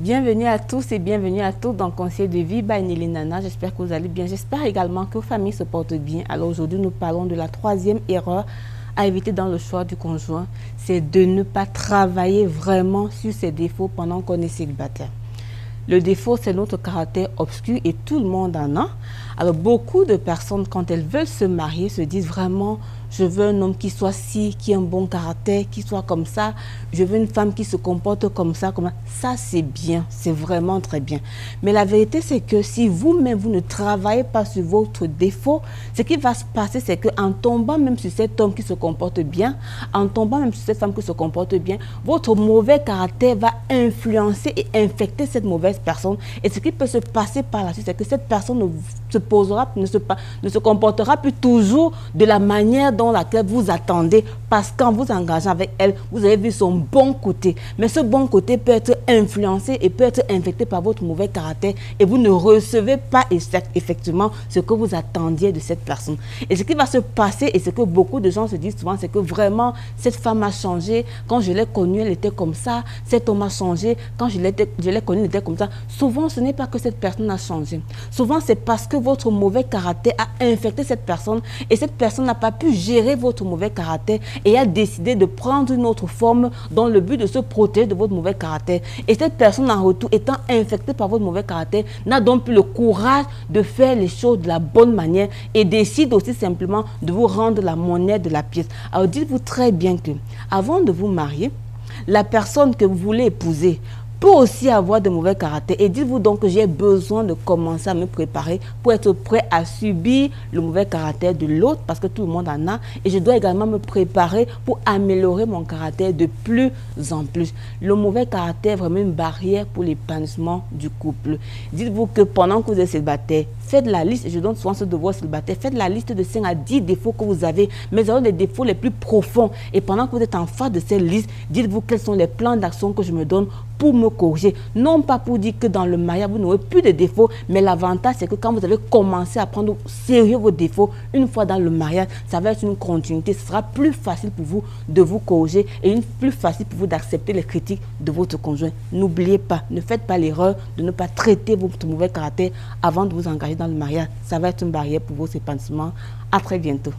Bienvenue à tous et bienvenue à toutes dans Conseil de vie by Nelly Nana. J'espère que vous allez bien. J'espère également que vos familles se portent bien. Alors aujourd'hui, nous parlons de la troisième erreur à éviter dans le choix du conjoint. C'est de ne pas travailler vraiment sur ses défauts pendant qu'on est célibataire. Le défaut, c'est notre caractère obscur et tout le monde en a. Alors beaucoup de personnes, quand elles veulent se marier, se disent vraiment... Je veux un homme qui soit ci, qui ait un bon caractère, qui soit comme ça. Je veux une femme qui se comporte comme ça, comme ça. Ça, c'est bien, c'est vraiment très bien. Mais la vérité, c'est que si vous-même, vous ne travaillez pas sur votre défaut, ce qui va se passer, c'est qu'en tombant même sur cet homme qui se comporte bien, en tombant même sur cette femme qui se comporte bien, votre mauvais caractère va influencer et infecter cette mauvaise personne. Et ce qui peut se passer par la suite, c'est que cette personne ne se comportera plus toujours de la manière dont laquelle vous attendez, parce qu'en vous engageant avec elle, vous avez vu son bon côté. Mais ce bon côté peut être influencé et peut être infecté par votre mauvais caractère et vous ne recevez pas effectivement ce que vous attendiez de cette personne. Et ce qui va se passer, et ce que beaucoup de gens se disent souvent, c'est que vraiment, cette femme a changé. Quand je l'ai connue, elle était comme ça. Cet homme a changé. Quand je l'ai connue, il était comme ça. Souvent, ce n'est pas que cette personne a changé. Souvent, c'est parce que votre mauvais caractère a infecté cette personne et cette personne n'a pas pu gérer votre mauvais caractère et a décidé de prendre une autre forme dans le but de se protéger de votre mauvais caractère. Et cette personne en retour, étant infectée par votre mauvais caractère, n'a donc plus le courage de faire les choses de la bonne manière et décide aussi simplement de vous rendre la monnaie de la pièce. Alors dites-vous très bien que avant de vous marier, la personne que vous voulez épouser peut aussi avoir de mauvais caractères. Et dites-vous donc que j'ai besoin de commencer à me préparer pour être prêt à subir le mauvais caractère de l'autre, parce que tout le monde en a. Et je dois également me préparer pour améliorer mon caractère de plus en plus. Le mauvais caractère est vraiment une barrière pour l'épanouissement du couple. Dites-vous que pendant que vous êtes célibataire, faites la liste, je donne souvent ce devoir célibataire, faites la liste de 5 à 10 défauts que vous avez, mais alors les défauts les plus profonds. Et pendant que vous êtes en face de cette liste, dites-vous quels sont les plans d'action que je me donne pour me corriger. Non pas pour dire que dans le mariage, vous n'aurez plus de défauts, mais l'avantage, c'est que quand vous avez commencé à prendre au sérieux vos défauts, une fois dans le mariage, ça va être une continuité. Ce sera plus facile pour vous de vous corriger et plus facile pour vous d'accepter les critiques de votre conjoint. N'oubliez pas, ne faites pas l'erreur de ne pas traiter votre mauvais caractère avant de vous engager dans le mariage. Ça va être une barrière pour vos épanouissements. À très bientôt.